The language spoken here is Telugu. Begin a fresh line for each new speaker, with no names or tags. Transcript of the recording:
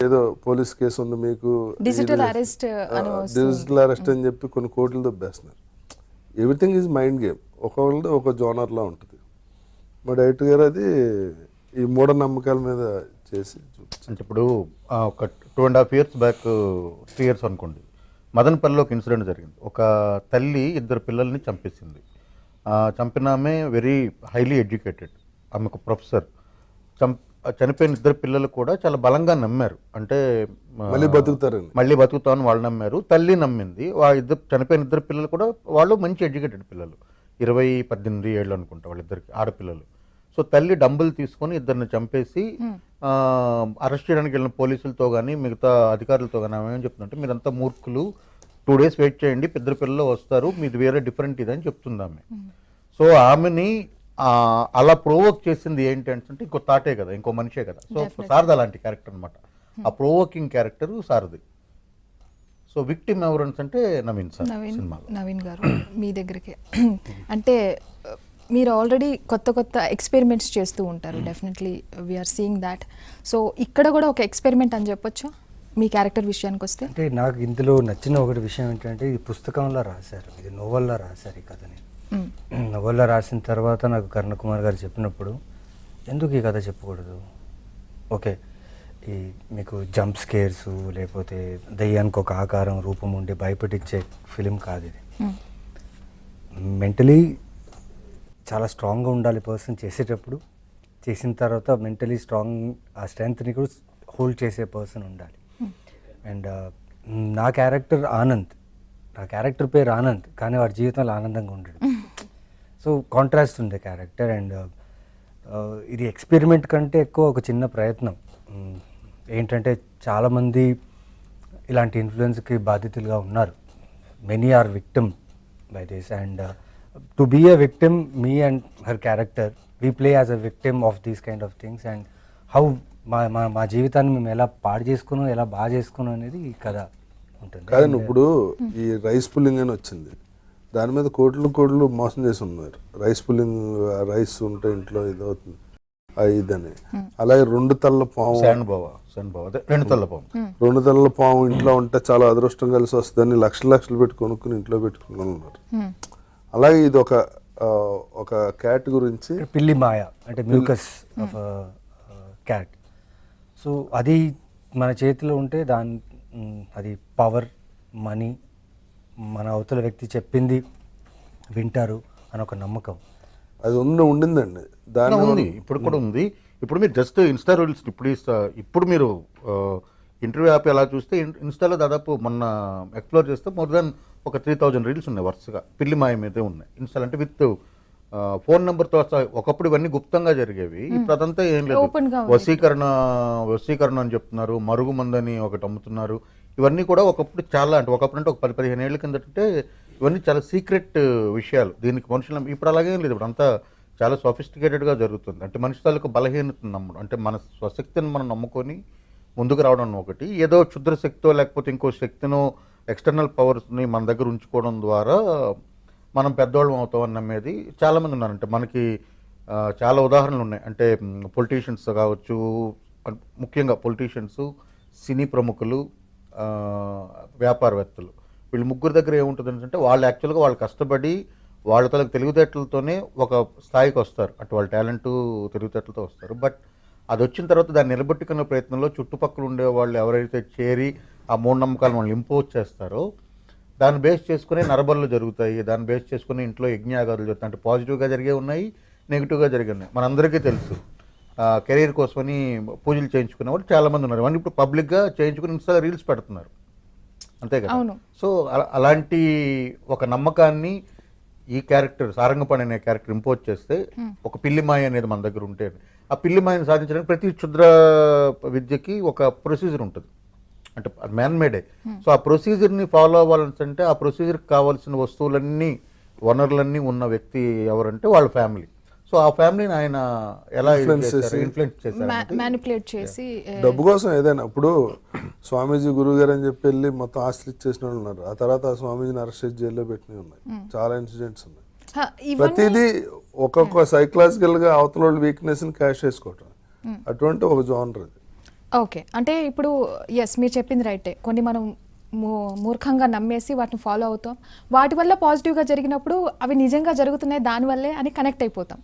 ఏదో పోలీస్ కేసు ఉంది మీకు,
డిజిటల్ అరెస్ట్
డిజిటల్ అరెస్ట్ అని చెప్పి కొన్ని కోట్లు దొబ్బేస్తున్నారు. Everything is mind game. ఒకళ్ళది ఒక జోనర్లా ఉంటుంది. మా డైరెక్టర్ గారు అది ఈ మూఢనమ్మకాల మీద చేసి
అంటే ఇప్పుడు ఒక 2.5 years బ్యాక్, 3 years అనుకోండి, మదనపల్లిలో ఒక ఇన్సిడెంట్ జరిగింది. ఒక తల్లి 2 పిల్లల్ని చంపేసింది. చంపినామే వెరీ హైలీ ఎడ్యుకేటెడ్, ఆమె ఒక ప్రొఫెసర్. చనిపోయిన 2 పిల్లలు కూడా చాలా బలంగా నమ్మారు, అంటే మళ్ళీ బతుకుతామని వాళ్ళు నమ్మారు. తల్లి నమ్మింది. చనిపోయిన 2 పిల్లలు కూడా వాళ్ళు మంచి ఎడ్యుకేటెడ్ పిల్లలు, 20-18 ఏళ్ళు అనుకుంటా వాళ్ళిద్దరికి, ఆడపిల్లలు. సో తల్లి డంబులు తీసుకొని 2 చంపేసి అరెస్ట్ చేయడానికి వెళ్ళిన పోలీసులతో కానీ మిగతా అధికారులతో కానీ ఆమె ఏం చెప్తుందంటే, మీరంతా మూర్ఖులు, 2 days వెయిట్ చేయండి, 2 పిల్లలు వస్తారు, మీది వేరే డిఫరెంట్ ఇదని చెప్తుంది ఆమె. సో ఆమెని అలా ప్రొవోక్ చేసింది ఏంటి అంటే ఇంకో తాటే కదా, ఇంకో మనిషే కదా. సో సారథి అలాంటి క్యారెక్టర్ అనమాట. ఆ ప్రొవోకింగ్ క్యారెక్టర్ సారథి. సో విక్టిమ్ ఎవరన్స్ అంటే నవీన్ సార్.
నవీన్ గారు మీ దగ్గరికి అంటే మీరు ఆల్రెడీ కొత్త ఎక్స్పెరిమెంట్స్ చేస్తూ ఉంటారు. Definitely we are seeing that. So ఇక్కడ కూడా ఒక ఎక్స్పెరిమెంట్ అని చెప్పొచ్చు మీ క్యారెక్టర్ విషయానికి వస్తే.
అంటే నాకు ఇందులో నచ్చిన ఒకటి విషయం ఏంటంటే, ఇది పుస్తకంలో రాశారు, ఇది నోవెల్లో రాశారు. ఈ కథని నోవెల్లో రాసిన తర్వాత నాకు కరుణకుమార్ గారు చెప్పినప్పుడు, ఎందుకు ఈ కథ చెప్పకూడదు, ఓకే ఈ మీకు జంప్ స్కేర్స్ లేకపోతే దయ్యానికి ఒక ఆకారం రూపం ఉండి భయపెట్టించే ఫిలిం కాదు ఇది. మెంటలీ చాలా స్ట్రాంగ్గా ఉండాలి పర్సన్ చేసేటప్పుడు, చేసిన తర్వాత మెంటలీ స్ట్రాంగ్ ఆ స్ట్రెంగ్త్ని కూడా హోల్డ్ చేసే పర్సన్ ఉండాలి. అండ్ నా క్యారెక్టర్ ఆనంద్, నా క్యారెక్టర్ పేరు ఆనంద్, కానీ వాడి జీవితంలో ఆనందంగా ఉండడు. సో కాంట్రాస్ట్ ఉంది క్యారెక్టర్. అండ్ ఇది ఎక్స్పెరిమెంట్ కంటే ఎక్కువ ఒక చిన్న ప్రయత్నం. ఏంటంటే చాలామంది ఇలాంటి ఇన్ఫ్లుయెన్స్కి బాధితులుగా ఉన్నారు. Many are victim by this. And to be a victim, me and her character, we play as a victim of these kind of things. And how మా జీవితాన్ని మేము ఎలా పాడు చేసుకున్నాం, ఎలా బాగా చేసుకున్నాం అనేది ఈ కథ ఉంటుంది.
కాదండి, ఇప్పుడు ఈ రైస్ పుల్లింగ్ అని వచ్చింది, దాని మీద కోట్లు మోసం చేసి ఉన్నారు. రైస్ పుల్లింగ్, రైస్ ఉంటే ఇంట్లో ఇది అవుతుంది ఇదని. అలాగే 2 తలల పాము, 2 తలల పాము ఇంట్లో ఉంటే చాలా అదృష్టం కలిసి వస్తుందని లక్షలు పెట్టి కొనుక్కుని ఇంట్లో పెట్టుకుని ఉన్నారు. అలాగే ఇది ఒక క్యాట్ గురించి,
పిల్లి మాయ అంటే మ్యూకస్ ఆఫ్ క్యాట్. సో అది మన చేతిలో ఉంటే అది పవర్, మనీ, మన అవతల వ్యక్తి చెప్పింది వింటారు అని ఒక నమ్మకం
అది ఉండిందండి. దాని
ఉంది, ఇప్పుడు కూడా ఉంది. ఇప్పుడు మీరు జస్ట్ ఇన్స్టా రీల్స్ ఇప్పుడు మీరు ఇంటర్వ్యూ యాప్ ఎలా చూస్తే ఇన్స్టాలో దాదాపు మొన్న ఎక్స్ప్లోర్ చేస్తే మోర్ దాన్ ఒక 3000 రీల్స్ ఉన్నాయి వరుసగా పిల్లి మాయ మీదే ఉన్నాయి. ఇన్స్టాల్ అంటే విత్ ఫోన్ నెంబర్తో. ఒకప్పుడు ఇవన్నీ గుప్తంగా జరిగేవి, ఇప్పుడు అదంతా ఏం లేదు. వశీకరణ అని చెప్తున్నారు, మరుగుమందని ఒకటి అమ్ముతున్నారు. ఇవన్నీ కూడా ఒకప్పుడు చాలా, అంటే ఒకప్పుడు అంటే ఒక 10-15 ఏళ్ళ కిందటే ఇవన్నీ చాలా సీక్రెట్ విషయాలు. దీనికి మనుషులు ఇప్పుడు అలాగే లేదు. ఇప్పుడు అంతా చాలా సొఫిస్టికేటెడ్గా జరుగుతుంది. అంటే మనిషి తాలూకు బలహీనతను నమ్మడం, అంటే మన స్వశక్తిని మనం నమ్ముకొని ముందుకు రావడం ఒకటి, ఏదో క్షుద్ర శక్తో లేకపోతే ఇంకో శక్తినో ఎక్స్టర్నల్ పవర్స్ని మన దగ్గర ఉంచుకోవడం ద్వారా మనం పెద్దవాళ్ళం అవుతామని నమ్మేది చాలామంది ఉన్నారు. అంటే మనకి చాలా ఉదాహరణలు ఉన్నాయి. అంటే పొలిటీషియన్స్ కావచ్చు, ముఖ్యంగా పొలిటీషియన్స్, సినీ ప్రముఖులు, వ్యాపారవేత్తలు, వీళ్ళు ముగ్గురు దగ్గర ఏముంటుంది అంటే వాళ్ళు యాక్చువల్గా వాళ్ళు కష్టపడి వాళ్ళ తలకు తెలివితేటలతోనే ఒక స్థాయికి వస్తారు. అంటే వాళ్ళ టాలెంటు తెలివితేటలతో వస్తారు. బట్ అది వచ్చిన తర్వాత దాన్ని నిలబెట్టుకునే ప్రయత్నంలో చుట్టుపక్కల ఉండే వాళ్ళు ఎవరైతే చేరి ఆ మూఢనమ్మకాలను వాళ్ళు ఇంపోజ్ చేస్తారో దాన్ని బేస్ చేసుకుని నరబళ్ళు జరుగుతాయి. దాన్ని బేస్ చేసుకుని ఇంట్లో యజ్ఞయాగాదులు జరుగుతాయి. అంటే పాజిటివ్గా జరిగే ఉన్నాయి, నెగిటివ్గా జరిగే ఉన్నాయి. మనందరికీ తెలుసు కెరీర్ కోసమని పూజలు చేయించుకునే వాళ్ళు చాలామంది ఉన్నారు. ఇవన్నీ ఇప్పుడు పబ్లిక్గా చేయించుకుని ఇన్స్టాలో రీల్స్ పెడుతున్నారు, అంతే కదా. సో అలాంటి ఒక నమ్మకాన్ని ఈ క్యారెక్టర్ సారంగపాణి అనే క్యారెక్టర్ ఇంపోజ్ చేస్తే, ఒక పిల్లి మాయ అనేది మన దగ్గర ఉంటే, ఆ పిల్లి మాయను సాధించడానికి ప్రతి క్షుద్ర విద్యకి ఒక ప్రొసీజర్ ఉంటుంది, అంటే మ్యాన్ మేడే. సో ఆ ప్రొసీజర్ని ఫాలో అవ్వాలంటే ఆ ప్రొసీజర్కి కావాల్సిన వస్తువులన్నీ, వనరులన్నీ ఉన్న వ్యక్తి ఎవరంటే వాళ్ళ ఫ్యామిలీ. సో ఆ ఫ్యామిలీని ఆయన ఎలా ఇన్ఫ్లుయెన్స్
చేసి
డబ్బు కోసం ఏదైనా. ఇప్పుడు స్వామీజీ గురువు గారు అని చెప్పి వెళ్ళి మొత్తం ఆస్తులు ఇచ్చేసిన వాళ్ళు ఉన్నారు. ఆ తర్వాత ఆ స్వామీజీని అరెస్ట్ చేసి జైల్లో పెట్టినవి ఉన్నాయి. చాలా ఇన్సిడెంట్స్ ఉన్నాయి. ప్రతిదీ ఒక్కొక్క సైకలాజికల్ గా అవతల వీక్నెస్ ని క్యాష్ చేసుకోవటం, అటువంటి ఒక జోనర్ అది.
ఓకే, అంటే ఇప్పుడు ఎస్ మీరు చెప్పింది రైటే, కొన్ని మనం మూర్ఖంగా నమ్మేసి వాటిని ఫాలో అవుతాం, వాటి వల్ల పాజిటివ్గా జరిగినప్పుడు అవి నిజంగా జరుగుతున్నాయి దానివల్లే అని కనెక్ట్ అయిపోతాం.